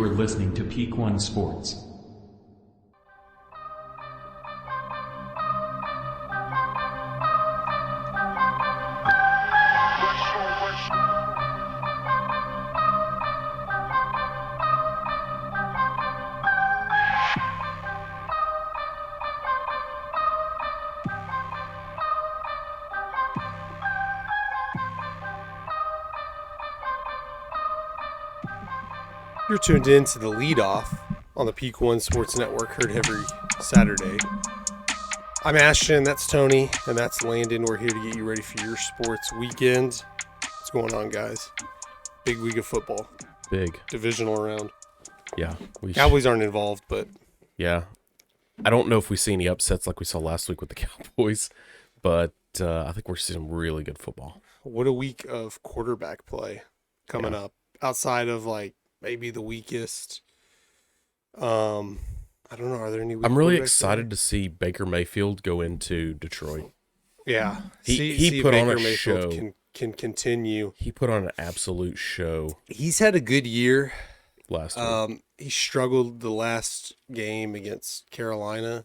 You are listening to Peak One Sports. You're tuned in to the Leadoff on the Peak One Sports Network, heard every Saturday. I'm Ashton, that's Tony, and that's Landen. We're here to get you ready for your sports weekend. What's going on, guys? Big week of football. Big. Divisional round. Yeah. Cowboys aren't involved, but... Yeah. I don't know if we see any upsets like we saw last week with the Cowboys, but I think we're seeing some really good football. What a week of quarterback play coming up. Outside of, maybe the weakest. I don't know. Are there any? I'm really excited to see Baker Mayfield go into Detroit. Yeah, he put Baker on a Mayfield show. Can continue. He put on an absolute show. He's had a good year Last week. He struggled the last game against Carolina,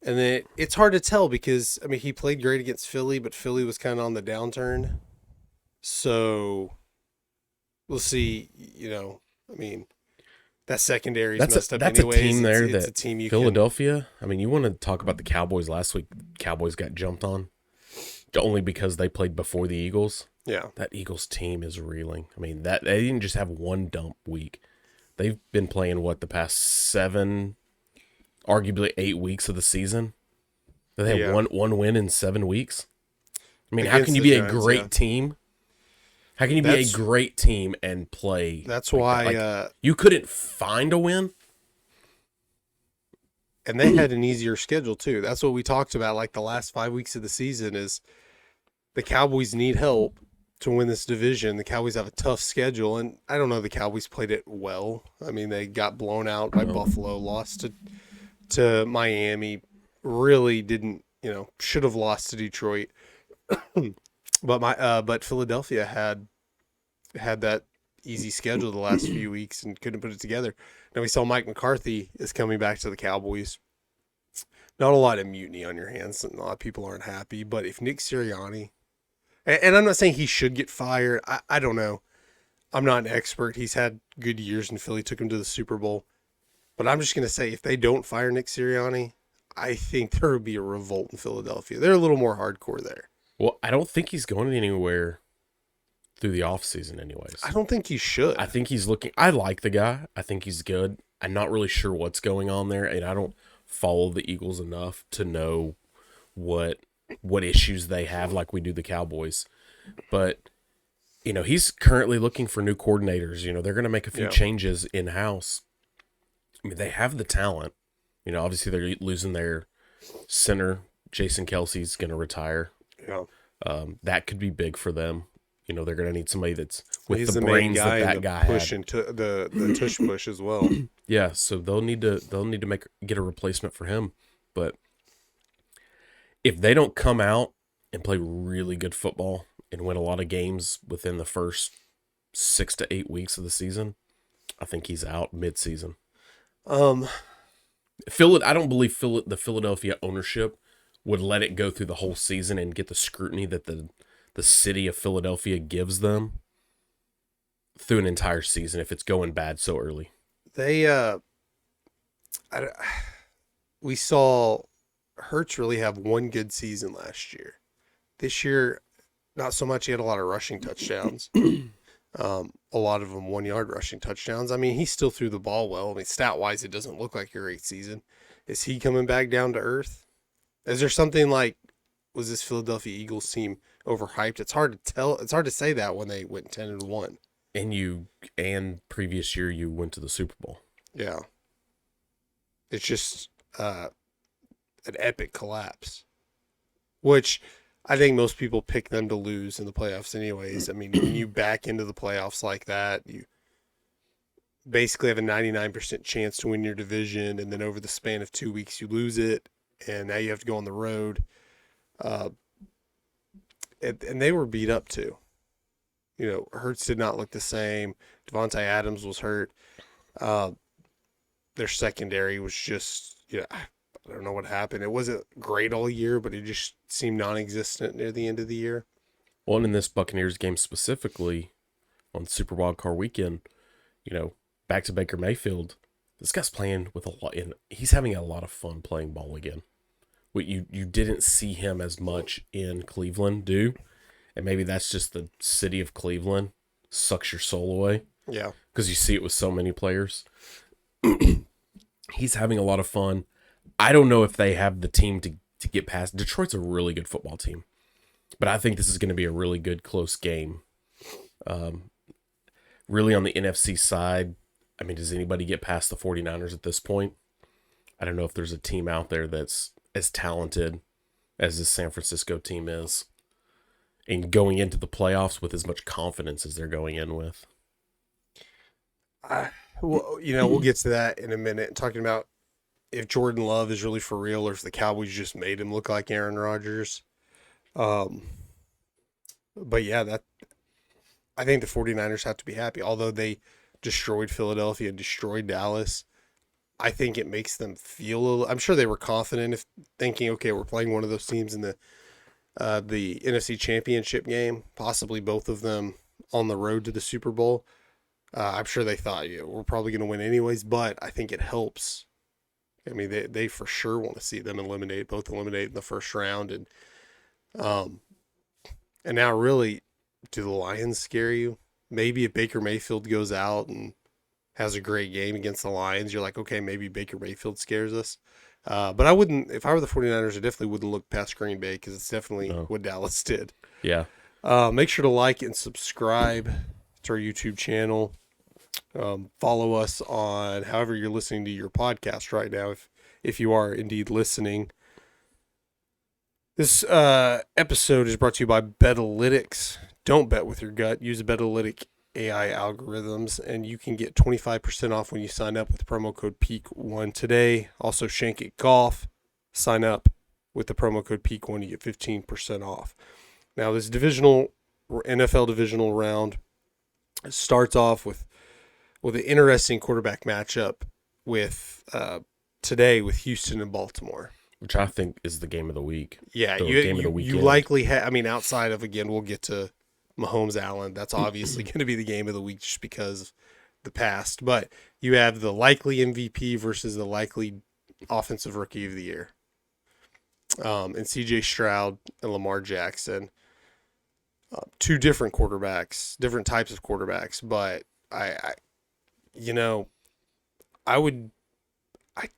and then it's hard to tell because he played great against Philly, but Philly was kind of on the downturn. So we'll see. That secondary is messed up anyways. A team there it's a team Philadelphia. You want to talk about the Cowboys last week. Cowboys got jumped on only because they played before the Eagles. Yeah. That Eagles team is reeling. That they didn't just have one dump week. They've been playing the past 7, arguably 8 weeks of the season. They have one win in 7 weeks. How can you be a great team? How can you be a great team and play? That's why you couldn't find a win. And they had an easier schedule too. That's what we talked about. The last 5 weeks of the season is the Cowboys need help to win this division. The Cowboys have a tough schedule, and I don't know the Cowboys played it well. They got blown out by Buffalo, lost to Miami. Really didn't, should have lost to Detroit. But Philadelphia had that easy schedule the last few weeks and couldn't put it together. Now we saw Mike McCarthy is coming back to the Cowboys. Not a lot of mutiny on your hands, and a lot of people aren't happy. But if Nick Sirianni, and I'm not saying he should get fired. I don't know. I'm not an expert. He's had good years in Philly, took him to the Super Bowl. But I'm just going to say if they don't fire Nick Sirianni, I think there would be a revolt in Philadelphia. They're a little more hardcore there. Well, I don't think he's going anywhere through the offseason anyways. I don't think he should. I think he's looking – I like the guy. I think he's good. I'm not really sure what's going on there, and I don't follow the Eagles enough to know what issues they have like we do the Cowboys. But, he's currently looking for new coordinators. They're going to make a few changes in-house. They have the talent. Obviously they're losing their center. Jason Kelsey's going to retire. Yeah. That could be big for them. They're going to need somebody that's with He's the brains that guy push had. Into the tush push as well. Yeah, so they'll need to get a replacement for him. But if they don't come out and play really good football and win a lot of games within the first 6 to 8 weeks of the season, I think he's out mid-season. I don't believe the Philadelphia ownership would let it go through the whole season and get the scrutiny that the city of Philadelphia gives them through an entire season if it's going bad so early. We saw Hurts really have one good season last year. This year, not so much. He had a lot of rushing touchdowns. A lot of them 1-yard rushing touchdowns. He still threw the ball well. Stat-wise, it doesn't look like a great season. Is he coming back down to earth? Is there something was this Philadelphia Eagles team overhyped? It's hard to tell. It's hard to say that when they went 10-1. And previous year you went to the Super Bowl. Yeah. It's just an epic collapse, which I think most people pick them to lose in the playoffs anyways. When you back into the playoffs like that, you basically have a 99% chance to win your division, and then over the span of 2 weeks you lose it, and now you have to go on the road. And they were beat up too. Hurts did not look the same. Devontae Adams was hurt. Their secondary was just, I don't know what happened. It wasn't great all year, but it just seemed non-existent near the end of the year. Well, and in this Buccaneers game specifically, on Super Wild Card weekend, back to Baker Mayfield, this guy's playing with a lot, and he's having a lot of fun playing ball again. What you didn't see him as much in Cleveland do, and maybe that's just the city of Cleveland sucks your soul away. Yeah. Because you see it with so many players. He's having a lot of fun. I don't know if they have the team to get past. Detroit's a really good football team. But I think this is going to be a really good, close game. Really on the NFC side, I mean, does anybody get past the 49ers at this point? I don't know if there's a team out there that's as talented as this San Francisco team is. And going into the playoffs with as much confidence as they're going in with. We'll get to that in a minute. Talking about if Jordan Love is really for real or if the Cowboys just made him look like Aaron Rodgers. But yeah, I think the 49ers have to be happy. Although they destroyed Philadelphia and destroyed Dallas, I think it makes them feel I'm sure they were confident if thinking, okay, we're playing one of those teams in the NFC Championship game, possibly both of them on the road to the Super Bowl. I'm sure they thought, we're probably going to win anyways, but I think it helps. I mean, they for sure want to see them both eliminate in the first round. And now really, do the Lions scare you? Maybe if Baker Mayfield goes out and has a great game against the Lions, you're like, okay, maybe Baker Mayfield scares us. But I wouldn't, if I were the 49ers, I definitely wouldn't look past Green Bay because it's definitely what Dallas did. Yeah. Make sure to like and subscribe to our YouTube channel. Follow us on however you're listening to your podcast right now, if you are indeed listening. This episode is brought to you by Betalytics. Don't bet with your gut. Use Betalytic AI algorithms, and you can get 25% off when you sign up with promo code PEAK1 today. Also, Shank It Golf. Sign up with the promo code PEAK1 to get 15% off. Now, this NFL Divisional Round starts off with an interesting quarterback matchup with today with Houston and Baltimore. Which I think is the game of the week. Yeah, you likely have, outside of, again, we'll get to Mahomes Allen. That's obviously going to be the game of the week just because of the past. But you have the likely MVP versus the likely offensive rookie of the year. And CJ Stroud and Lamar Jackson. Two different quarterbacks, different types of quarterbacks. But I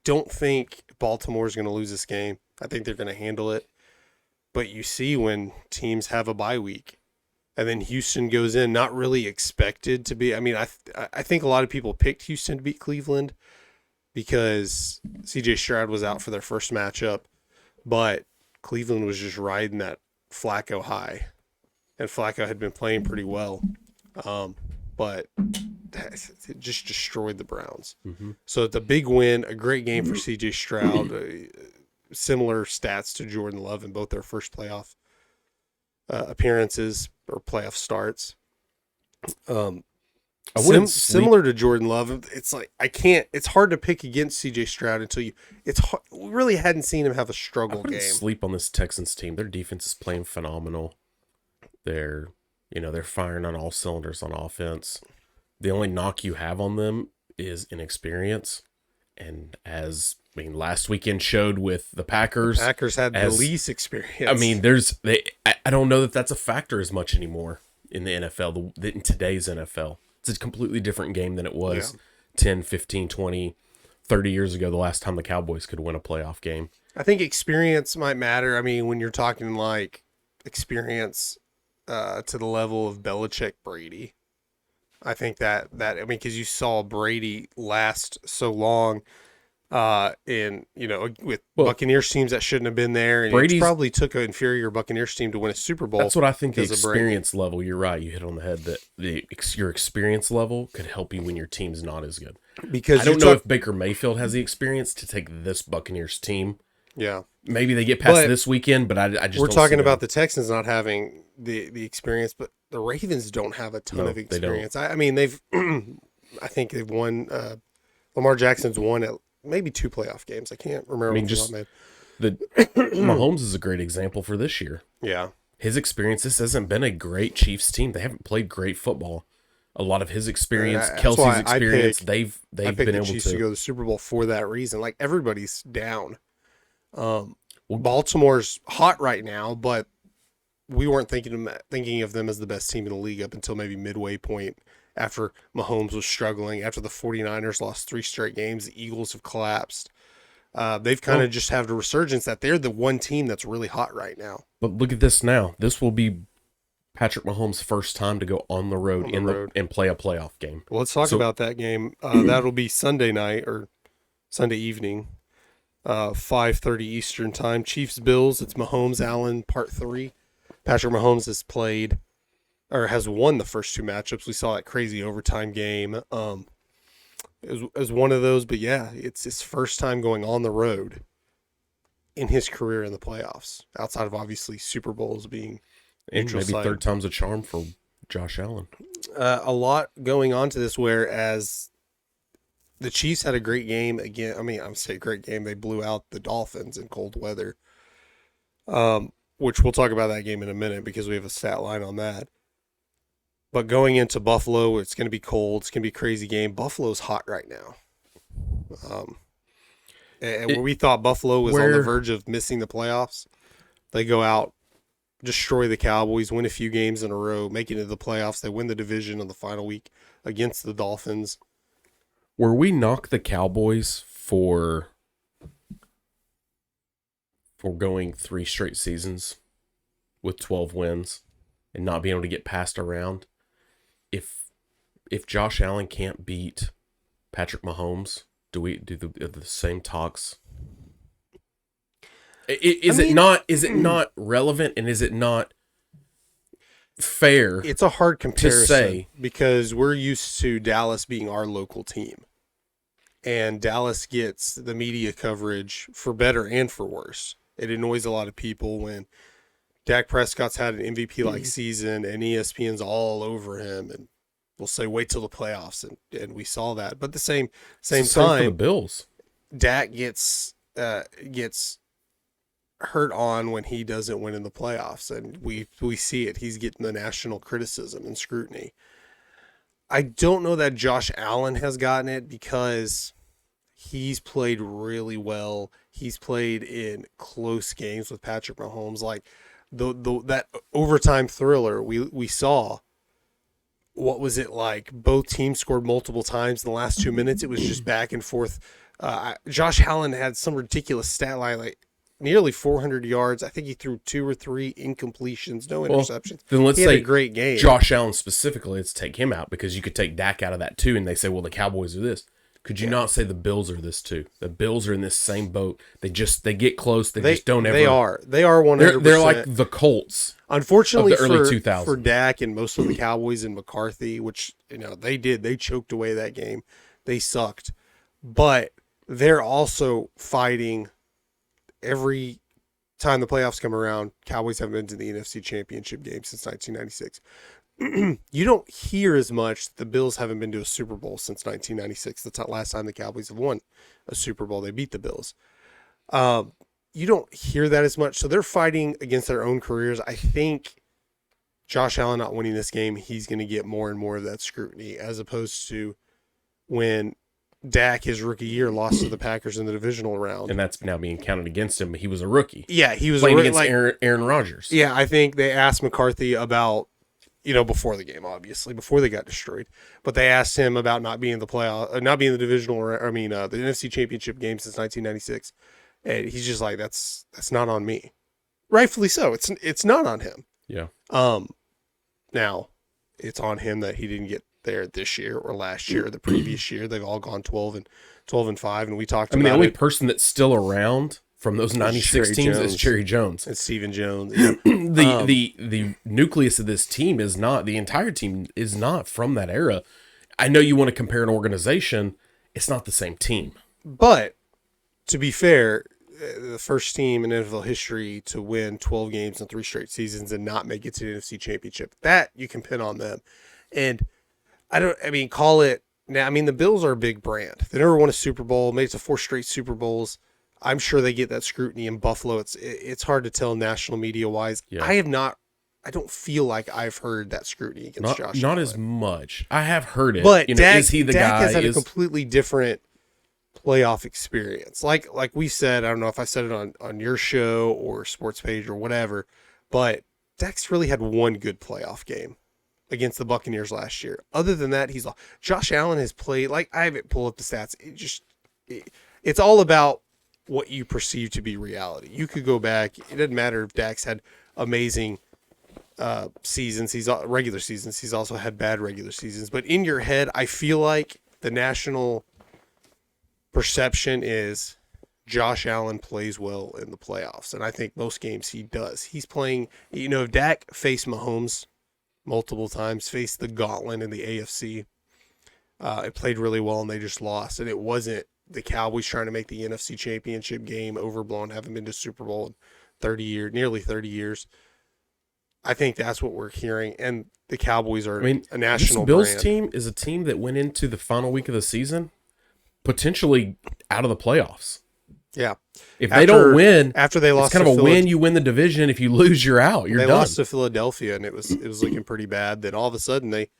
don't think Baltimore is going to lose this game. I think they're going to handle it. But you see when teams have a bye week and then Houston goes in, not really expected to be. I think a lot of people picked Houston to beat Cleveland because CJ Stroud was out for their first matchup, but Cleveland was just riding that Flacco high, and Flacco had been playing pretty well. But it just destroyed the Browns. Mm-hmm. So it's a big win, a great game for CJ Stroud. Similar stats to Jordan Love in both their first playoff appearances or playoff starts. Similar to Jordan Love, it's like it's hard to pick against CJ Stroud until we really hadn't seen him have a struggle game. Sleep on this Texans team. Their defense is playing phenomenal. They're firing on all cylinders on offense. The only knock you have on them is inexperience. And last weekend showed with the Packers. The Packers had the least experience. I don't know that that's a factor as much anymore in the NFL, in today's NFL. It's a completely different game than it was 10, 15, 20, 30 years ago, the last time the Cowboys could win a playoff game. I think experience might matter. When you're talking like experience to the level of Belichick, Brady. I think that because you saw Brady last so long with Buccaneers teams that shouldn't have been there, and it probably took an inferior Buccaneers team to win a Super Bowl. That's what I think. The experience level, you're right, you hit on the head, that your experience level could help you when your team's not as good. Because I don't know if Baker Mayfield has the experience to take this Buccaneers team. Yeah, maybe they get past this weekend, but I just we're talking about the Texans not having the experience, but the Ravens don't have a ton No, of they don't. experience. I mean, they've, I think they've won. Lamar Jackson's won at maybe 2 playoff games. I can't remember. I mean, off the just top of Mahomes is a great example for this year. my head. Yeah. His experience, this hasn't been a great Chiefs team. They haven't played great football. A lot of his experience, That's Kelsey's why experience, I they've picked been the able Chiefs to go to. to the Super Bowl for that reason. Like, everybody's down. Baltimore's hot right now, but we weren't thinking of them as the best team in the league up until maybe midway point, after Mahomes was struggling, after the 49ers lost 3 straight games, the Eagles have collapsed. They've kind of just had a resurgence that they're the one team that's really hot right now. But look at this now. This will be Patrick Mahomes' first time to go on the road and play a playoff game. Well, let's talk about that game. That'll be Sunday night or Sunday evening, 5:30 Eastern time. Chiefs Bills. It's Mahomes Allen Part 3. Patrick Mahomes has won the first 2 matchups. We saw that crazy overtime game. It was one of those, but yeah, it's his first time going on the road in his career in the playoffs, outside of obviously Super Bowls being And neutral maybe site. third time's a charm for Josh Allen. A lot going on to this, whereas the Chiefs had a great game again. I mean, I'm saying great game. They blew out the Dolphins in cold weather, which we'll talk about that game in a minute because we have a stat line on that. But going into Buffalo, it's going to be cold. It's going to be a crazy game. Buffalo's hot right now. And we thought Buffalo was on the verge of missing the playoffs. They go out, destroy the Cowboys, win a few games in a row, make it into the playoffs. They win the division on the final week against the Dolphins. Where we knock the Cowboys for going 3 straight seasons with 12 wins and not being able to get passed around. If Josh Allen can't beat Patrick Mahomes, do the same talks? Is it not relevant, and is it not fair? It's a hard comparison to say, because we're used to Dallas being our local team, and Dallas gets the media coverage for better and for worse. It annoys a lot of people when Dak Prescott's had an MVP-like season and ESPN's all over him, and we'll say wait till the playoffs, and we saw that. But at the same same time, for the Bills. Dak gets hurt on when he doesn't win in the playoffs, and we see it. He's getting the national criticism and scrutiny. I don't know that Josh Allen has gotten it because he's played really well. He's played in close games with Patrick Mahomes, like that overtime thriller we saw. What was it like? Both teams scored multiple times in the last 2 minutes. It was just back and forth. Josh Allen had some ridiculous stat line, like nearly 400 yards. I think he threw 2 or 3 incompletions, no interceptions. Then let's he had say a great game. Josh Allen specifically, let's take him out, because you could take Dak out of that too, and they say, well, the Cowboys are this. Could you not say the Bills are this too? The Bills are in this same boat. They get close. They just don't ever. They are 100%. They're like the Colts. Unfortunately, of the early 2000s. For Dak and most of the Cowboys and McCarthy, which they choked away that game. They sucked, but they're also fighting every time the playoffs come around. Cowboys haven't been to the NFC Championship game since 1996. You don't hear as much that the Bills haven't been to a Super Bowl since 1996. That's the last time the Cowboys have won a Super Bowl. They beat the Bills. You don't hear that as much. So they're fighting against their own careers. I think Josh Allen not winning this game, he's going to get more and more of that scrutiny, as opposed to when Dak, his rookie year, lost to the Packers in the divisional round. And that's now being counted against him. He was a rookie. Yeah, he was playing a against Aaron Rodgers. Yeah, I think they asked McCarthy about, before the game, obviously, before they got destroyed. But they asked him about not being in the playoff, not being in the divisional, the NFC Championship game since 1996. And he's just like, that's not on me. Rightfully so. It's not on him. Yeah. Now, it's on him that he didn't get there this year or last year or the previous year. They've all gone 12 and 5, and we talked about it. The only person that's still around from those 96 teams is Jerry Jones. And Stephen Jones. Yeah. The nucleus of this team is not, the entire team is not from that era. I know you want to compare an organization. It's not the same team. But to be fair, the first team in NFL history to win 12 games in 3 straight seasons and not make it to the NFC Championship. That you can pin on them. And call it now. I mean, the Bills are a big brand. They never won a Super Bowl, made it to 4 straight Super Bowls. I'm sure they get that scrutiny in Buffalo. It's hard to tell national media wise. Yeah. I don't feel like I've heard that scrutiny against Josh Allen. Not as much. I have heard it. But Dak, is he the Dak guy? has had a completely different playoff experience. Like we said, I don't know if I said it on your show or Sports Page or whatever, but Dak's really had one good playoff game against the Buccaneers last year. Other than that, Josh Allen has played, like, I haven't pulled up the stats. It's all about what you perceive to be reality. You could go back. It doesn't matter if Dak's had amazing seasons. He's regular seasons. He's also had bad regular seasons. But in your head, I feel like the national perception is Josh Allen plays well in the playoffs. And I think most games he does. He's playing, if Dak faced Mahomes multiple times, faced the gauntlet in the AFC, it played really well and they just lost. And it wasn't the Cowboys trying to make the NFC Championship game overblown, haven't been to Super Bowl in nearly 30 years. I think that's what we're hearing. And the Cowboys are a national brand. This Bills team is a team that went into the final week of the season potentially out of the playoffs. Yeah. If they don't win, after they lost, it's kind of a win. You win the division. If you lose, you're out. You're done. They lost to Philadelphia, and it was looking pretty bad. Then all of a sudden, they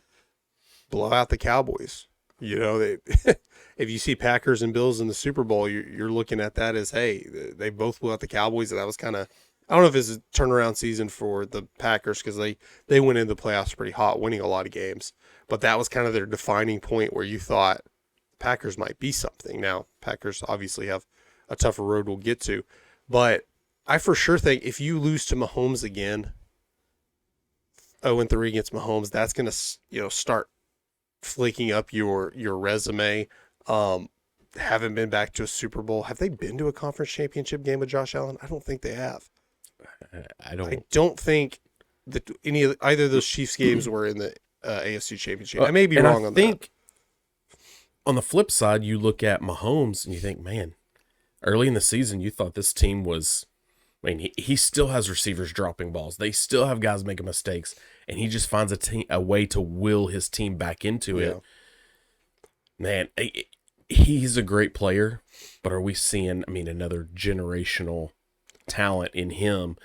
blow out the Cowboys. If you see Packers and Bills in the Super Bowl, you're looking at that as, hey, they both blew out the Cowboys, and that was kind of, I don't know if it's a turnaround season for the Packers because they went into the playoffs pretty hot, winning a lot of games. But that was kind of their defining point where you thought Packers might be something. Now, Packers obviously have a tougher road we'll get to. But I for sure think if you lose to Mahomes again, 0-3 against Mahomes, that's going to start flaking up your resume. Haven't been back to a Super Bowl. Have they been to a conference championship game with Josh Allen? I don't think they have. I don't think that either of those Chiefs games were in the AFC Championship. I may be wrong on that. I think on the flip side, you look at Mahomes and you think, man, early in the season, you thought this team was, he still has receivers dropping balls. They still have guys making mistakes, and he just finds a way to will his team back into it. Man, he's a great player, but are we seeing, another generational talent in him,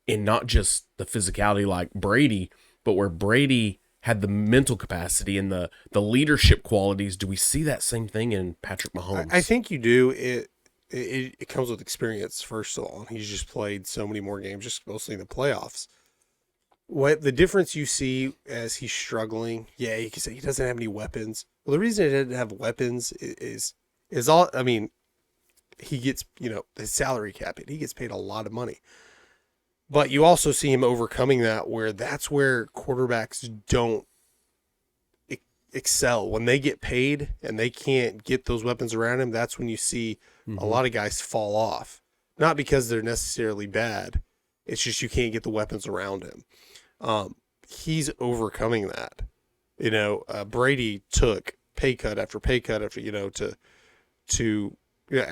in not just the physicality like Brady, but where Brady had the mental capacity and the leadership qualities? Do we see that same thing in Patrick Mahomes? I think you do. It comes with experience, first of all. He's just played so many more games, just mostly in the playoffs. What the difference you see as he's struggling, you can say he doesn't have any weapons. Well, the reason he doesn't have weapons is all, he gets, his salary cap, he gets paid a lot of money. But you also see him overcoming that, where that's where quarterbacks don't excel. When they get paid and they can't get those weapons around him, that's when you see a lot of guys fall off. Not because they're necessarily bad. It's just you can't get the weapons around him. He's overcoming that. Brady took pay cut after pay cut after,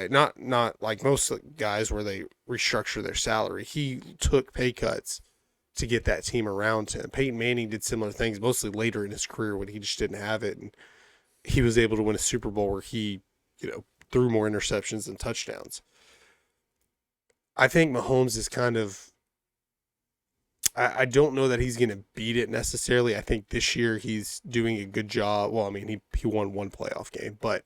not like most guys where they restructure their salary. He took pay cuts to get that team around him. Peyton Manning did similar things, mostly later in his career when he just didn't have it. And he was able to win a Super Bowl where he, threw more interceptions than touchdowns. I think Mahomes is kind of, I don't know that he's going to beat it necessarily. I think this year he's doing a good job. Well, he won one playoff game, but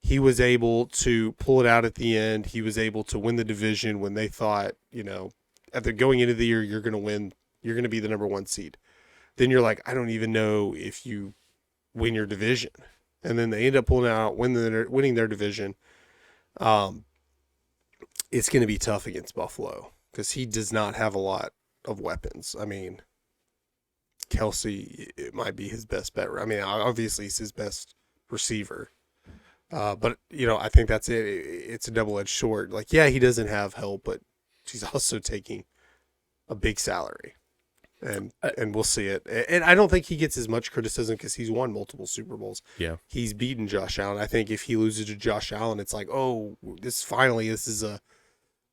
he was able to pull it out at the end. He was able to win the division when they thought, after going into the year, you're going to win. You're going to be the number 1 seed. Then you're like, I don't even know if you win your division. And then they end up pulling out, winning their division. It's going to be tough against Buffalo because he does not have a lot of weapons. Kelsey, it might be his best bet. Obviously he's his best receiver. But I think that's it. It's a double-edged sword. He doesn't have help, but he's also taking a big salary, and we'll see it. And I don't think he gets as much criticism because he's won multiple Super Bowls. Yeah, he's beaten Josh Allen. I think if he loses to Josh Allen, it's like, oh, this is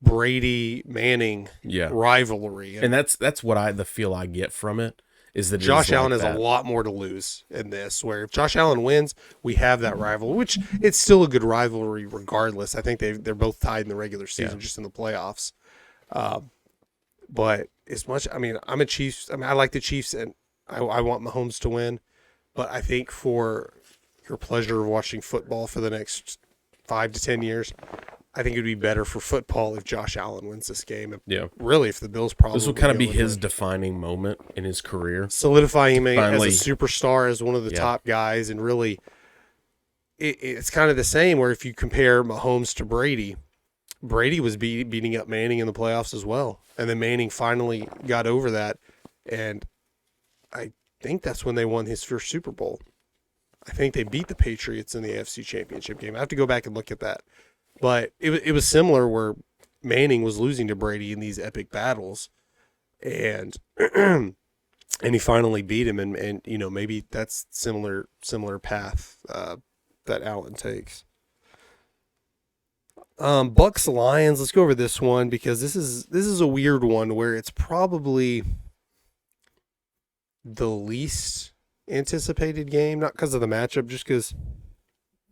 Brady Manning rivalry. And that's what the feel I get from it is that Josh Allen like has a lot more to lose in this, where if Josh Allen wins, we have that rival, which it's still a good rivalry regardless. I think they're both tied in the regular season, just in the playoffs. But as much, I mean, I'm a Chiefs. I mean, I like the Chiefs, and I want Mahomes to win. But I think for your pleasure of watching football for the next 5 to 10 years, I think it would be better for football if Josh Allen wins this game. Yeah. Really, if the Bills probably this will kind of be his defining moment in his career. Solidifying him as a superstar, as one of the top guys. And really, it's kind of the same where if you compare Mahomes to Brady, Brady was beating up Manning in the playoffs as well. And then Manning finally got over that. And I think that's when they won his first Super Bowl. I think they beat the Patriots in the AFC Championship game. I have to go back and look at that. But it was similar where Manning was losing to Brady in these epic battles, and and he finally beat him, and you know, maybe that's similar path that Allen takes. Bucks Lions. Let's go over this one because this is a weird one where it's probably the least anticipated game, not because of the matchup, just because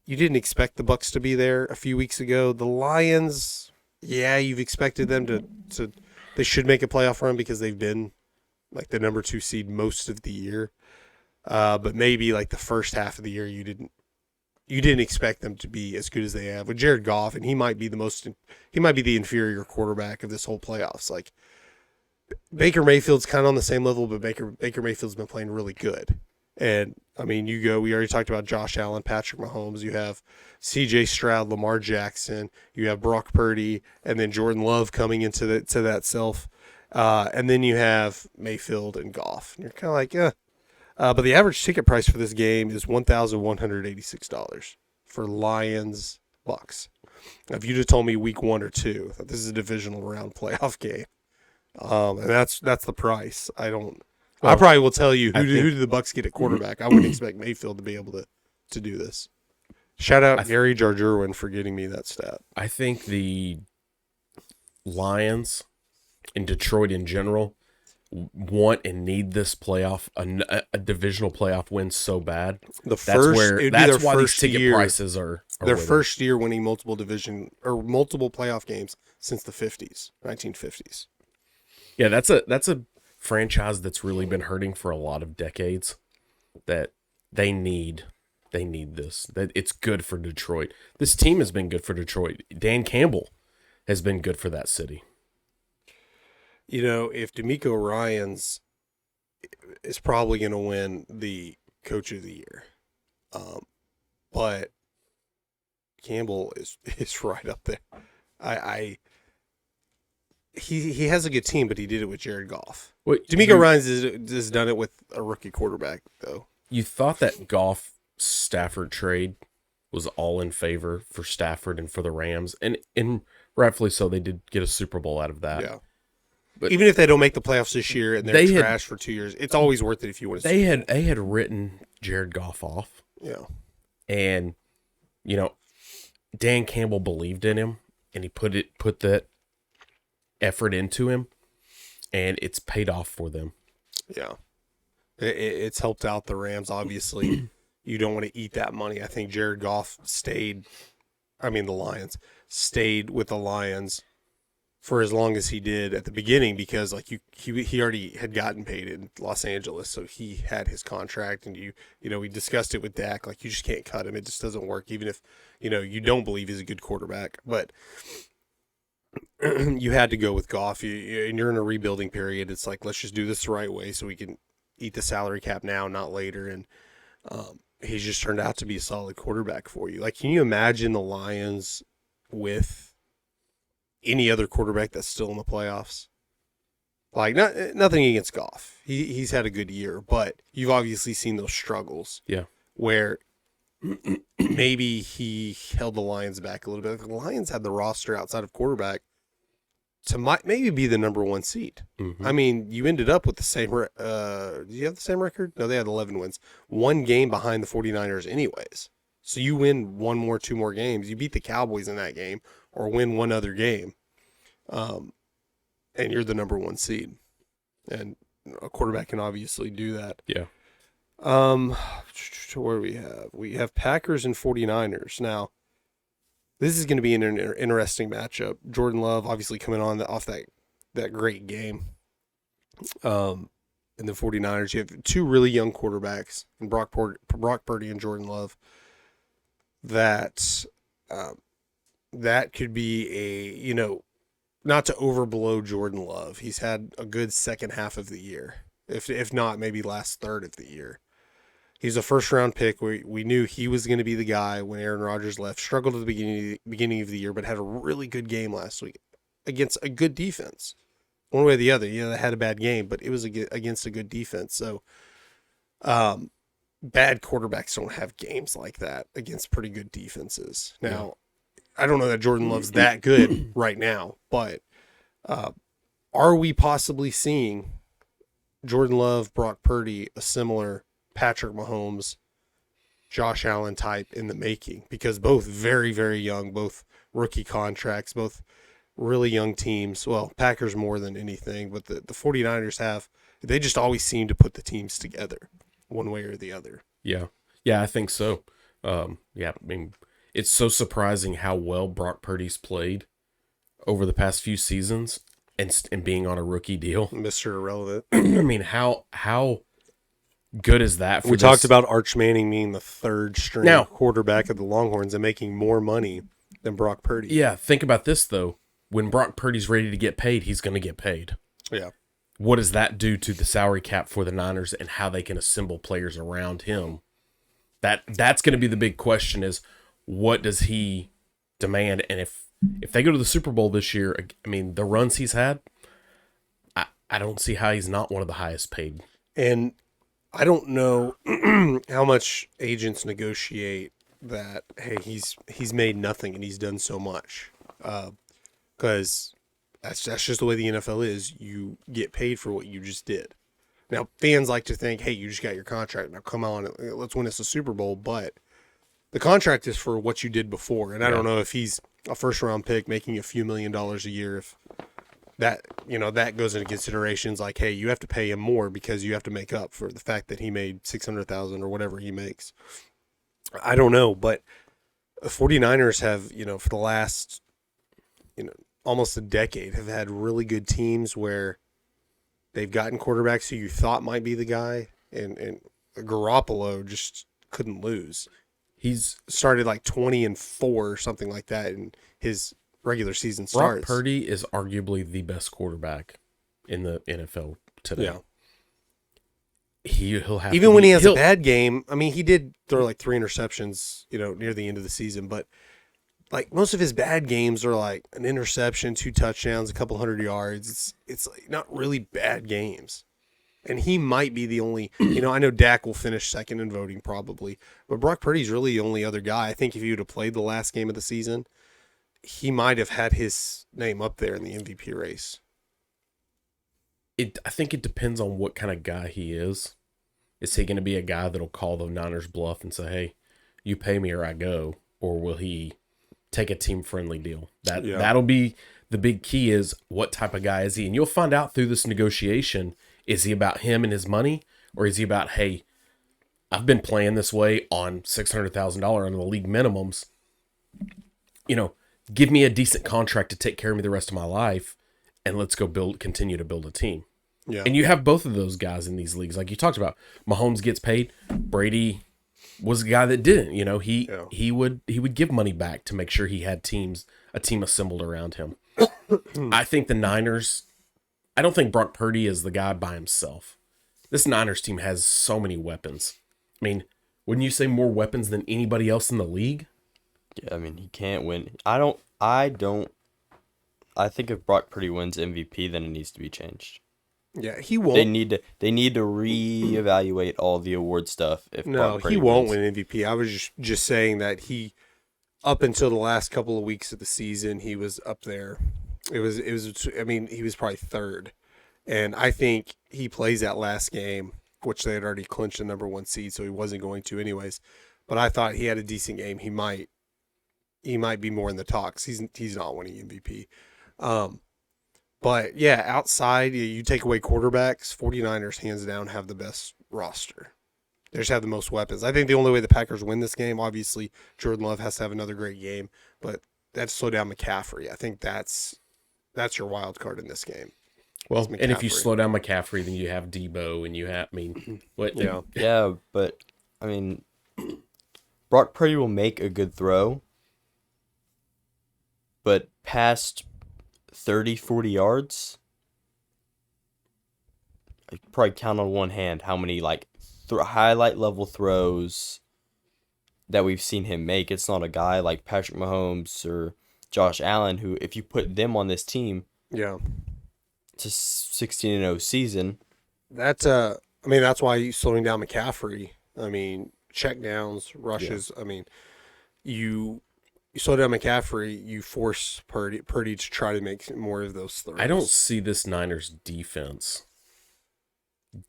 you didn't expect the Bucks to be there a few weeks ago. The Lions, you've expected them to they should make a playoff run because they've been like the number 2 seed most of the year. But maybe like the first half of the year you didn't expect them to be as good as they have with Jared Goff, and he might be the inferior quarterback of this whole playoffs. Like Baker Mayfield's kind of on the same level, but Baker Mayfield's been playing really good. And I mean, we already talked about Josh Allen, Patrick Mahomes. You have C.J. Stroud, Lamar Jackson. You have Brock Purdy, and then Jordan Love coming into that self. And then you have Mayfield and Goff. And you're kind of like, yeah. But the average ticket price for this game is $1,186 for Lions Bucks. Now, if you'd have told me week 1 or 2 that this is a divisional round playoff game, and that's the price. I probably will tell you who did the Bucks get at quarterback. I wouldn't expect Mayfield to be able to do this. Shout out Gary Jarjerwin for getting me that stat. I think the Lions and Detroit in general want and need this playoff, a divisional playoff win so bad. That's why these ticket prices are their first year winning multiple playoff games since the 1950s. Yeah, that's a franchise that's really been hurting for a lot of decades, that they need this. That it's good for Detroit. This team has been good for Detroit. Dan Campbell has been good for that city. You know, if DeMeco Ryans is probably going to win the Coach of the Year, but Campbell is right up there. He has a good team, but he did it with Jared Goff. DeMeco Ryans has done it with a rookie quarterback, though. You thought that Goff-Stafford trade was all in favor for Stafford and for the Rams, and rightfully so. They did get a Super Bowl out of that. Yeah. But even if they don't make the playoffs this year and they're trash for 2 years, it's always worth it if you want to. They had written Jared Goff off. Yeah. And, you know, Dan Campbell believed in him, and he put that effort into him, and it's paid off for them. Yeah. It's helped out the Rams. Obviously, you don't want to eat that money. I think Jared Goff the Lions stayed with the Lions for as long as he did at the beginning, because like he already had gotten paid in Los Angeles, so he had his contract, and you know we discussed it with Dak, like you just can't cut him. It just doesn't work, even if you don't believe he's a good quarterback. But you had to go with Goff, and you're in a rebuilding period. It's like, let's just do this the right way so we can eat the salary cap now, not later. And he's just turned out to be a solid quarterback for you. Like, can you imagine the Lions with any other quarterback that's still in the playoffs? Like, nothing against Goff. He's had a good year, but you've obviously seen those struggles. Yeah. Where maybe he held the Lions back a little bit. The Lions had the roster outside of quarterback to maybe be the number 1 seed. Mm-hmm. I mean, you ended up with the same do you have the same record? No, they had 11 wins. 1 game behind the 49ers anyways. So you win 2 more games. You beat the Cowboys in that game, or win 1 other game. and you're the number one seed, and a quarterback can obviously do that. Yeah. Where we have Packers and 49ers. Now, this is going to be an interesting matchup. Jordan Love obviously coming off that great game. And the 49ers, you have two really young quarterbacks, and Brock Purdy and Jordan Love. That could be not to overblow Jordan Love. He's had a good second half of the year. If not, maybe last third of the year. He's a first-round pick. We knew he was going to be the guy when Aaron Rodgers left. Struggled at the beginning of the year, but had a really good game last week against a good defense. One way or the other, they had a bad game, but it was against a good defense. So, bad quarterbacks don't have games like that against pretty good defenses. Now, I don't know that Jordan Love's that good right now, but are we possibly seeing Jordan Love, Brock Purdy, a similar Patrick Mahomes, Josh Allen type in the making? Because both very, very young, both rookie contracts, both really young teams. Well, Packers more than anything, but the 49ers they just always seem to put the teams together one way or the other. Yeah. Yeah, I think so. It's so surprising how well Brock Purdy's played over the past few seasons and being on a rookie deal. Mr. Irrelevant. How good is that? We talked about Arch Manning being the third string quarterback of the Longhorns and making more money than Brock Purdy. Yeah, think about this, though. When Brock Purdy's ready to get paid, he's going to get paid. Yeah. What does that do to the salary cap for the Niners and how they can assemble players around him? That's going to be the big question is, what does he demand? And if they go to the Super Bowl this year, the runs he's had, I don't see how he's not one of the highest paid. And I don't know how much agents negotiate that, hey, he's made nothing and he's done so much. Because that's just the way the NFL is. You get paid for what you just did. Now, fans like to think, hey, you just got your contract. Now come on, let's win us a Super Bowl. But the contract is for what you did before. And I don't know if he's a first-round pick making a few $1 million a year, if that goes into considerations like, hey, you have to pay him more because you have to make up for the fact that he made $600,000 or whatever he makes. I don't know, but the 49ers have, for the last, almost a decade, have had really good teams where they've gotten quarterbacks who you thought might be the guy, and Garoppolo just couldn't lose. He's started like 20-4 or something like that in his regular season starts. Brock Purdy is arguably the best quarterback in the NFL today. Yeah. He'll have even when he has a bad game. He did throw like 3 interceptions, near the end of the season, but like most of his bad games are like an interception, 2 touchdowns, a couple 100 yards. It's like not really bad games. And he might be the only, I know Dak will finish second in voting probably, but Brock Purdy's really the only other guy. I think if he would have played the last game of the season, he might have had his name up there in the MVP race. I think it depends on what kind of guy he is. Is he going to be a guy that'll call the Niners bluff and say, hey, you pay me or I go? Or will he take a team-friendly deal? That'll be the big key, is what type of guy is he? And you'll find out through this negotiation, is he about him and his money? Or is he about, hey, I've been playing this way on $600,000 on the league minimums. Give me a decent contract to take care of me the rest of my life, and let's go continue to build a team. Yeah. And you have both of those guys in these leagues. Like you talked about, Mahomes gets paid. Brady was a guy that didn't. He would give money back to make sure he had a team assembled around him. I think the Niners, I don't think Brock Purdy is the guy by himself. This Niners team has so many weapons. Wouldn't you say more weapons than anybody else in the league? Yeah, he can't win. I think if Brock Purdy wins MVP, then it needs to be changed. Yeah, he won't. They need to reevaluate all the award stuff. He won't win MVP. I was just saying that he, up until the last couple of weeks of the season, he was up there. He was probably third, and I think he plays that last game, which they had already clinched the number 1 seed, so he wasn't going to anyways. But I thought he had a decent game. He might be more in the talks. He's not winning MVP. But, yeah, outside, you take away quarterbacks, 49ers, hands down, have the best roster. They just have the most weapons. I think the only way the Packers win this game, obviously, Jordan Love has to have another great game, but that's slow down McCaffrey. I think that's your wild card in this game. Well, and if you slow down McCaffrey, then you have Debo, and you have, what? Yeah. Yeah, but, Brock Purdy will make a good throw, but past 30, 40 yards, I could probably count on one hand how many, highlight level throws that we've seen him make. It's not a guy like Patrick Mahomes or Josh Allen who, if you put them on this team, Yeah. it's a 16-0 season. That's why you slowing down McCaffrey. Check downs, rushes. Yeah. You slow down McCaffrey, you force Purdy to try to make more of those throws. I don't see this Niners defense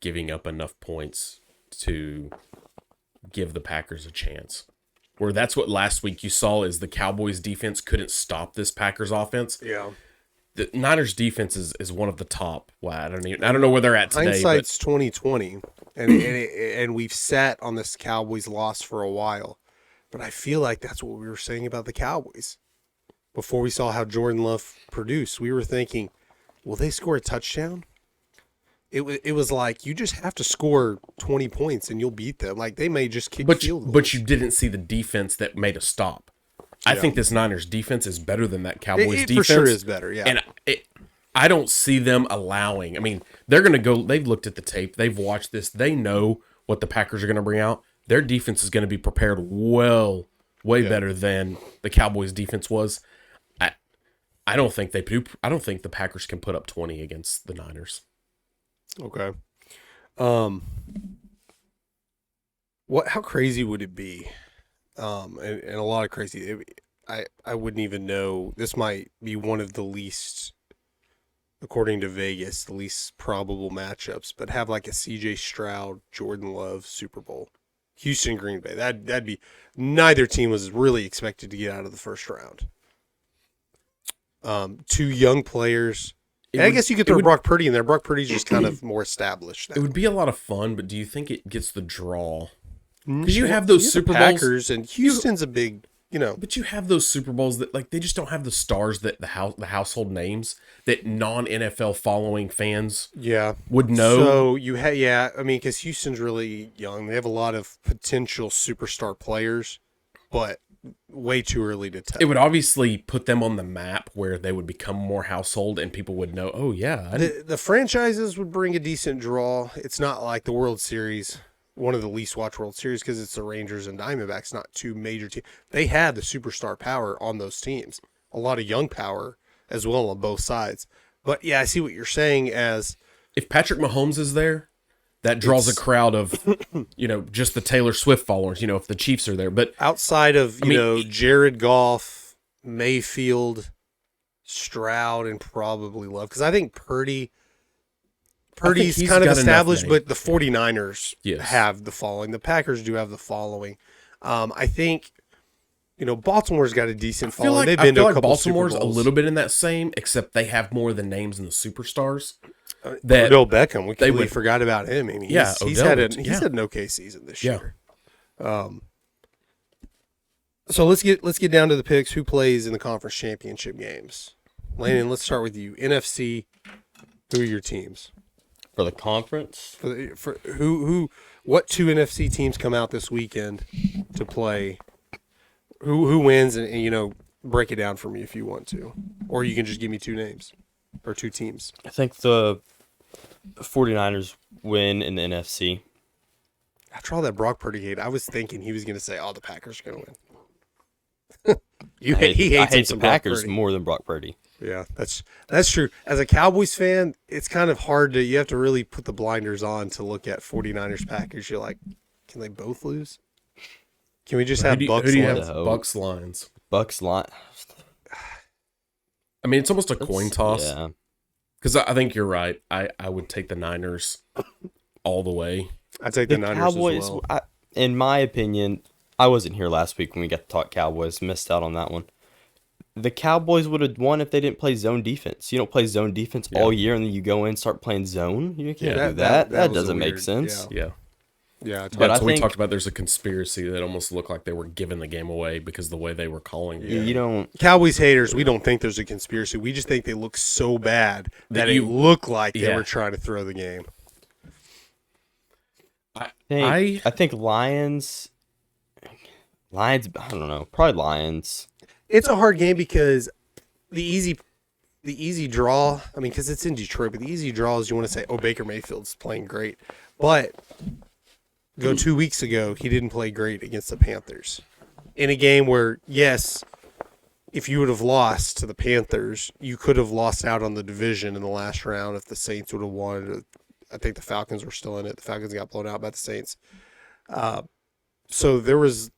giving up enough points to give the Packers a chance. Where that's what last week you saw is the Cowboys defense couldn't stop this Packers offense. Yeah. The Niners defense is one of the top. Well, I don't know where they're at today. Hindsight's 2020, and we've sat on this Cowboys loss for a while, but I feel like that's what we were saying about the Cowboys before we saw how Jordan Love produced. We were thinking, will they score a touchdown? It was like you just have to score 20 points and you'll beat them. Like they may just kick field goals. But you didn't see the defense that made a stop. I think this Niners defense is better than that Cowboys defense. For sure is better, yeah. And I don't see them allowing. They're going to go. They've looked at the tape. They've watched this. They know what the Packers are going to bring out. Their defense is going to be prepared way better than the Cowboys defense was. I don't think they do. I don't think the Packers can put up 20 against the Niners. Okay. How crazy would it be? And a lot of crazy. I wouldn't even know. This might be one of the least, according to Vegas, the least probable matchups. But have like a C.J. Stroud, Jordan Love Super Bowl, Houston, Green Bay. That'd be. Neither team was really expected to get out of the first round. Two young players. I guess you could throw Brock Purdy in there. Brock Purdy's just kind of more established now. It would be a lot of fun, but do you think it gets the draw? Because you have those Super Bowls. Packers and Houston's a big, But you have those Super Bowls that they just don't have the stars that the household names that non-NFL following fans would know. So because Houston's really young. They have a lot of potential superstar players, but way too early to tell. It would obviously put them on the map where they would become more household and people would know, oh yeah. The franchises would bring a decent draw. It's not like the World Series, one of the least watched World Series, because it's the Rangers and Diamondbacks, not two major teams. They had the superstar power on those teams. A lot of young power as well on both sides. But yeah, I see what you're saying as... If Patrick Mahomes is there, that draws a crowd of, just the Taylor Swift followers, if the Chiefs are there. But outside of, Jared Goff, Mayfield, Stroud, and probably Love. Because I think Purdy's kind of established, but the 49ers have the following. The Packers do have the following. I think, Baltimore's got a decent following. They've been to a couple Super Bowls. Baltimore's a little bit in that same, except they have more of the names and the superstars. Odell Beckham, we completely forgot about him. He's had an okay season this year. So let's get down to the picks. Who plays in the conference championship games? Landen, let's start with you. NFC. Who are your teams for the conference? What two NFC teams come out this weekend to play? Who wins? And break it down for me if you want to, or you can just give me two names or two teams. I think the 49ers win in the NFC. After all that Brock Purdy hate, I was thinking he was going to say, the Packers are going to win. He hates the Packers more than Brock Purdy. Yeah, that's true. As a Cowboys fan, it's kind of hard you have to really put the blinders on to look at 49ers Packers. You're like, can they both lose? Can we just have Bucks lines? Bucks lines. Bucks line. It's almost a coin toss. Yeah. Because I think you're right. I would take the Niners all the way. I'd take the Niners Cowboys, as well. In my opinion, I wasn't here last week when we got to talk Cowboys. Missed out on that one. the Cowboys would have won if they didn't play zone defense. You don't play zone defense all year, and then you go in and start playing zone. You can't do that. That was doesn't make weird. sense. Yeah. Yeah, But I So we think- talked about there's a conspiracy that almost looked like they were giving the game away because the way they were calling the game. You don't. Cowboys haters, we don't think there's a conspiracy. We just think they look so bad that it looked like they were trying to throw the game. I think Lions. I don't know. Probably Lions. It's a hard game because the easy draw, I mean, because it's in Detroit, but the easy draw is you want to say, oh, Baker Mayfield's playing great. But go 2 weeks ago, he didn't play great against the Panthers. In a game where, yes, if you would have lost to the Panthers, you could have lost out on the division in the last round if the Saints would have won. I think the Falcons were still in it. The Falcons got blown out by the Saints. So there was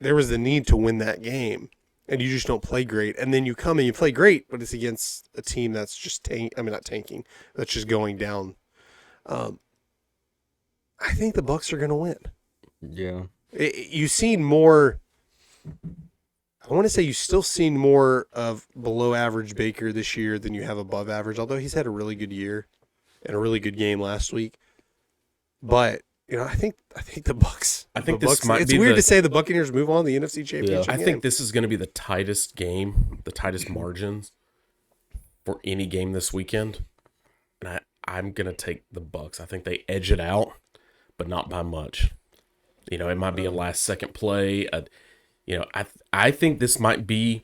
the need to win that game, and you just don't play great. And then you come and you play great, but it's against a team that's just not tanking, that's just going down. I think the Bucs are going to win. Yeah. You've seen more. I want to say you've still seen more of below average Baker this year than you have above average, although he's had a really good year and a really good game last week. But I think the Bucs. I think the this Bucs, might it's be weird to say the Buccaneers move on to the NFC Championship. I game. think this is going to be the tightest game, the tightest margins for any game this weekend. And I'm going to take the Bucs. I think they edge it out, but not by much. It might be a last-second play. I think this might be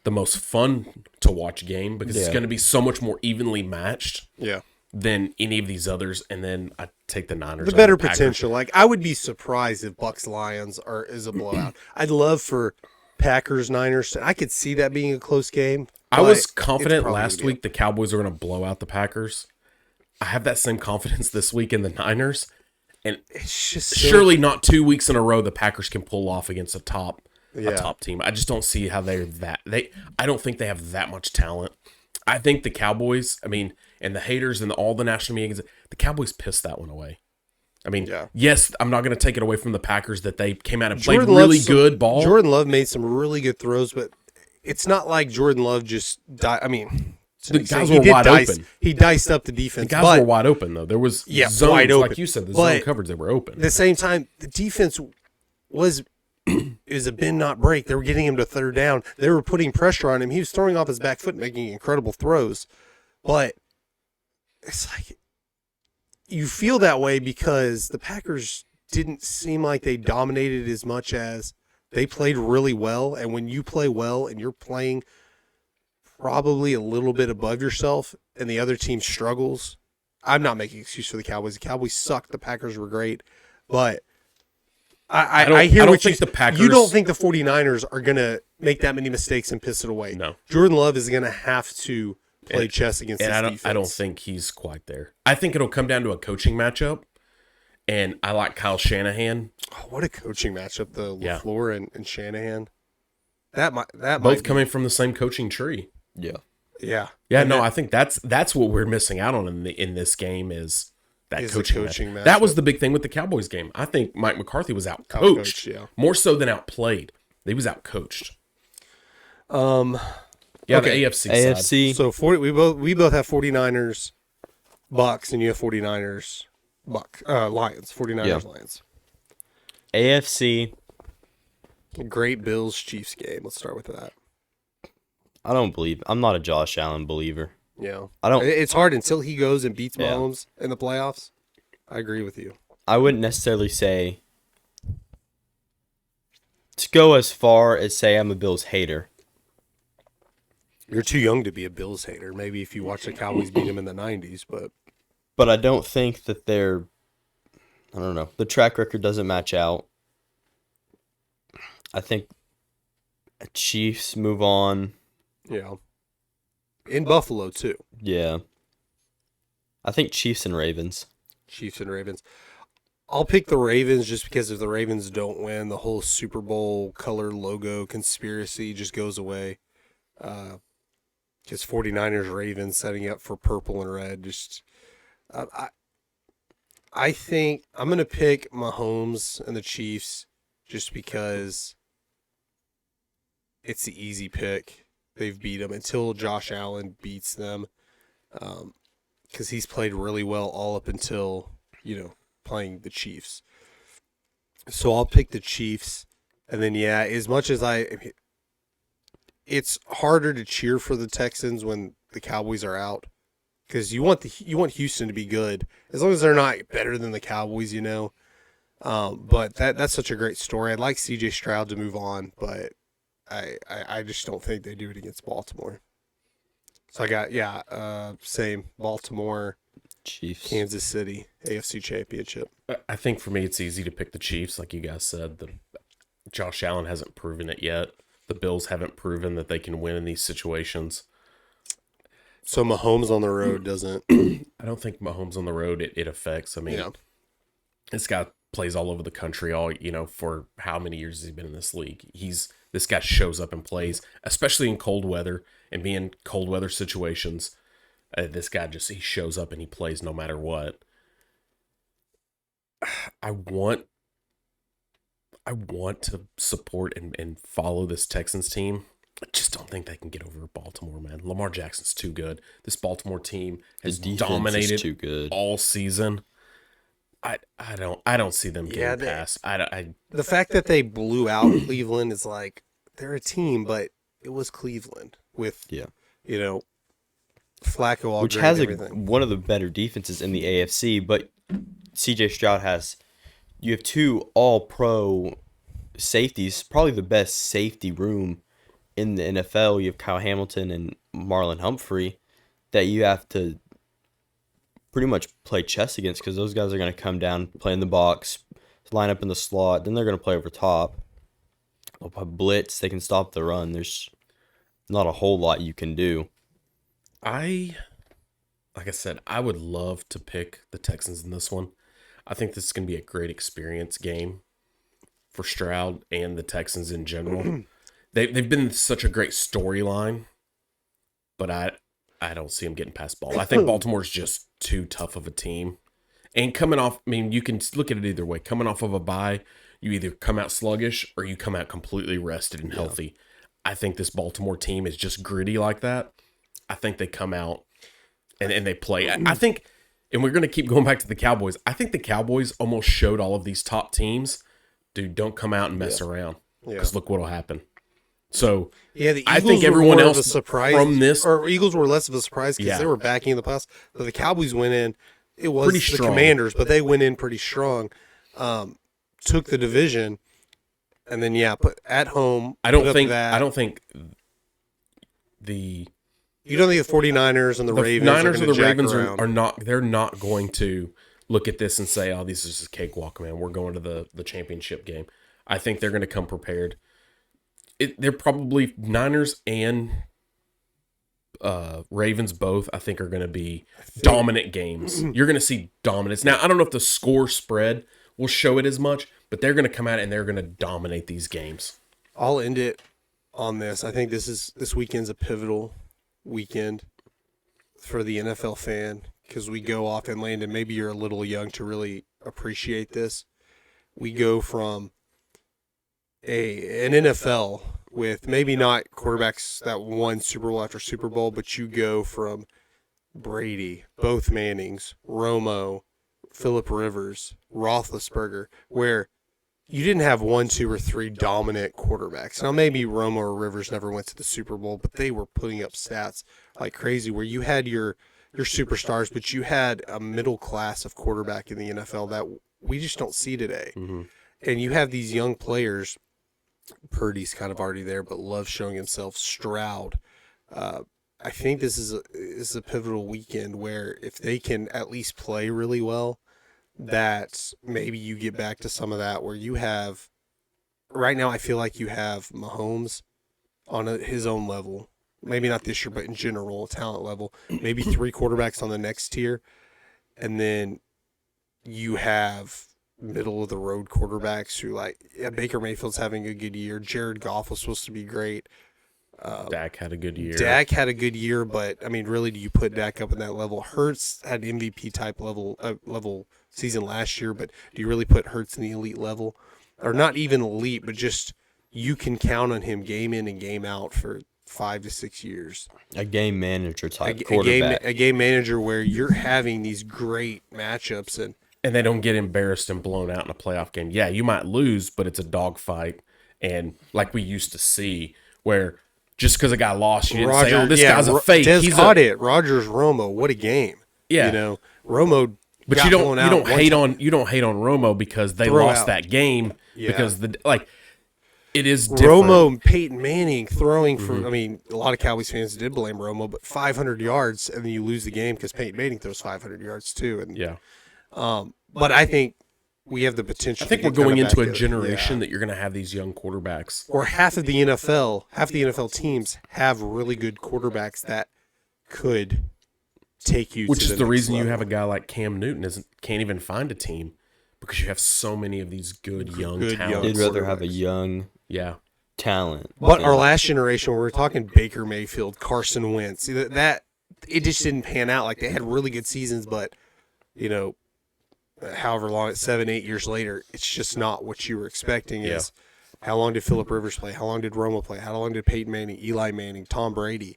the most fun to watch game because it's going to be so much more evenly matched than any of these others. And then I take the Niners. The better potential. Like, I would be surprised if Bucs Lions is a blowout. I'd love for Packers Niners. I could see that being a close game. I was confident last week the Cowboys were going to blow out the Packers. I have that same confidence this week in the Niners. And it's just surely not 2 weeks in a row the Packers can pull off against a top team. I just don't see how they're that. I don't think they have that much talent. I think the Cowboys, and the haters and all the national media, the Cowboys pissed that one away. Yes, I'm not going to take it away from the Packers that they came out and played really good ball. Jordan Love made some really good throws, but it's not like Jordan Love just died. The guys were wide open. He diced up the defense. The guys were wide open, though. There was zones, wide open. like you said, the zone coverage, they were open. At the same time, the defense is a bend not break. They were getting him to third down. They were putting pressure on him. He was throwing off his back foot, making incredible throws. But it's like you feel that way because the Packers didn't seem like they dominated as much as they played really well. And when you play well and you're playing probably a little bit above yourself and the other team struggles, I'm not making an excuse for the Cowboys. The Cowboys sucked. The Packers were great. But I hear what you think. You don't think the 49ers are going to make that many mistakes and piss it away. No. Jordan Love is going to have to play chess against this defense. I don't think he's quite there. I think it'll come down to a coaching matchup, and I like Kyle Shanahan. Oh, what a coaching matchup, the LaFleur and Shanahan. That might both coming from the same coaching tree. Yeah. I think that's what we're missing out on in this game is that coaching matchup. matchup. That was the big thing with the Cowboys game. I think Mike McCarthy was out-coached. More so than outplayed. He was out-coached. Okay. The AFC side. So we both have 49ers Bucks and you have 49ers Lions. 49ers Lions. AFC. Great Bills Chiefs game. Let's start with that. I'm not a Josh Allen believer. Yeah. It's hard until he goes and beats Mahomes in the playoffs. I agree with you. I wouldn't necessarily say to go as far as say I'm a Bills hater. You're too young to be a Bills hater. Maybe if you watch the Cowboys beat them in the 90s, but I don't think that I don't know. The track record doesn't match out. I think Chiefs move on. Yeah. In Buffalo, too. Yeah. I think Chiefs and Ravens. Chiefs and Ravens. I'll pick the Ravens just because if the Ravens don't win, the whole Super Bowl color logo conspiracy just goes away. Just 49ers Ravens setting up for purple and red. Just I think I'm going to pick Mahomes and the Chiefs just because it's the easy pick. They've beat them until Josh Allen beats them, because he's played really well all up until, playing the Chiefs. So I'll pick the Chiefs. And then, as much as it's harder to cheer for the Texans when the Cowboys are out, because you want Houston to be good, as long as they're not better than the Cowboys, But that's such a great story. I'd like C.J. Stroud to move on, but I just don't think they do it against Baltimore. So I got same Baltimore, Chiefs, Kansas City, AFC Championship. I think for me it's easy to pick the Chiefs, like you guys said. Josh Allen hasn't proven it yet. The Bills haven't proven that they can win in these situations. So Mahomes on the road doesn't. I don't think Mahomes on the road it affects. I mean, this guy plays all over the country. For how many years has he been in this league? This guy shows up and plays, especially in cold weather and being in cold weather situations. This guy he shows up and he plays no matter what. I want to support and follow this Texans team. I just don't think they can get over Baltimore, man. Lamar Jackson's too good. This Baltimore team has dominated too good all season. I don't see them getting past. The fact that they blew out Cleveland is like, they're a team, but it was Cleveland with Flacco, which has one of the better defenses in the AFC, but C.J. Stroud you have two all-pro safeties, probably the best safety room in the NFL. You have Kyle Hamilton and Marlon Humphrey that you have to pretty much play chess against, because those guys are going to come down, play in the box, line up in the slot, then they're going to play over top. They'll blitz, they can stop the run. There's not a whole lot you can do. Like I said, I would love to pick the Texans in this one. I think this is going to be a great experience game for Stroud and the Texans in general. They've been such a great storyline, but I don't see them getting past Baltimore. I think Baltimore's just too tough of a team. And coming off, you can look at it either way. Coming off of a bye, you either come out sluggish or you come out completely rested and healthy. I think this Baltimore team is just gritty like that. I think they come out and they play. I think, and we're going to keep going back to the Cowboys, I think the Cowboys almost showed all of these top teams, dude, don't come out and mess around, because look what will happen. So the Eagles I think everyone else from this, or Eagles were less of a surprise because they were backing the pass. But the Cowboys went in. It was pretty the strong. Commanders, but they went in pretty strong. Took the division, and then put at home. I don't think the You don't think the 49ers and the Ravens Niners are or the jack Ravens around. are not. They're not going to look at this and say, "Oh, this is just a cakewalk, man. We're going to the championship game." I think they're going to come prepared. They're probably Niners and Ravens both, I think, are going to be dominant games. You're going to see dominance. Now, I don't know if the score spread will show it as much, but they're going to come out and they're going to dominate these games. I'll end it on this. I think this weekend's a pivotal weekend for the NFL fan, because we go off and Landen, maybe you're a little young to really appreciate this. We go from an NFL with maybe not quarterbacks that won Super Bowl after Super Bowl, but you go from Brady, both Mannings, Romo, Phillip Rivers, Roethlisberger, where you didn't have 1, 2, or 3 dominant quarterbacks. Now, maybe Romo or Rivers never went to the Super Bowl, but they were putting up stats like crazy, where you had your superstars, but you had a middle class of quarterback in the NFL that we just don't see today. Mm-hmm. And you have these young players. Purdy's kind of already there, but loves showing himself. Stroud. I think this is a pivotal weekend where if they can at least play really well, that maybe you get back to some of that where you have, right now I feel like you have Mahomes on his own level. Maybe not this year, but in general, talent level. Maybe 3 quarterbacks on the next tier. And then you have middle of the road quarterbacks who Baker Mayfield's having a good year. Jared Goff was supposed to be great. Dak had a good year. Dak had a good year, but really, do you put Dak up in that level? Hurts had MVP type level season last year, but do you really put Hurts in the elite level, or not even elite, but just you can count on him game in and game out for 5 to 6 years. A game manager type quarterback. A game manager where you're having these great matchups and they don't get embarrassed and blown out in a playoff game. Yeah, you might lose, but it's a dogfight. And like we used to see, where just because a guy lost, you didn't say, "Oh, this guy's a fake." Des caught it. Rogers Romo, what a game! Yeah, you know, Romo. But you don't hate on Romo because they lost that game because it is different. Romo and Peyton Manning throwing for. I mean, a lot of Cowboys fans did blame Romo, but 500 yards and then you lose the game because Peyton Manning throws 500 yards too. And but I think we have the potential. I think we're going into a generation that you're going to have these young quarterbacks. Or half the NFL teams have really good quarterbacks that could take you. Which to is the reason level. you have a guy like Cam Newton can't even find a team because you have so many of these good young talents. They'd rather have a young talent. But our last generation, we're talking Baker Mayfield, Carson Wentz. That it just didn't pan out. Like they had really good seasons, but however long it's 7-8 years later, it's just not what you were expecting. Is how long did Phillip Rivers play? How long did Romo play? How long did Peyton Manning, Eli Manning, Tom Brady?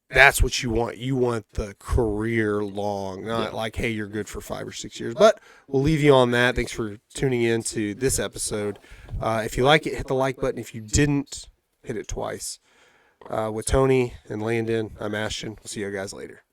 That's what you want. You want the career long, not like, hey, you're good for 5 or 6 years. But we'll leave you on that. Thanks for tuning in to this episode. If you like it, hit the like button. If you didn't, hit it twice. With Tony and Landen, I'm Ashton. We'll see you guys later.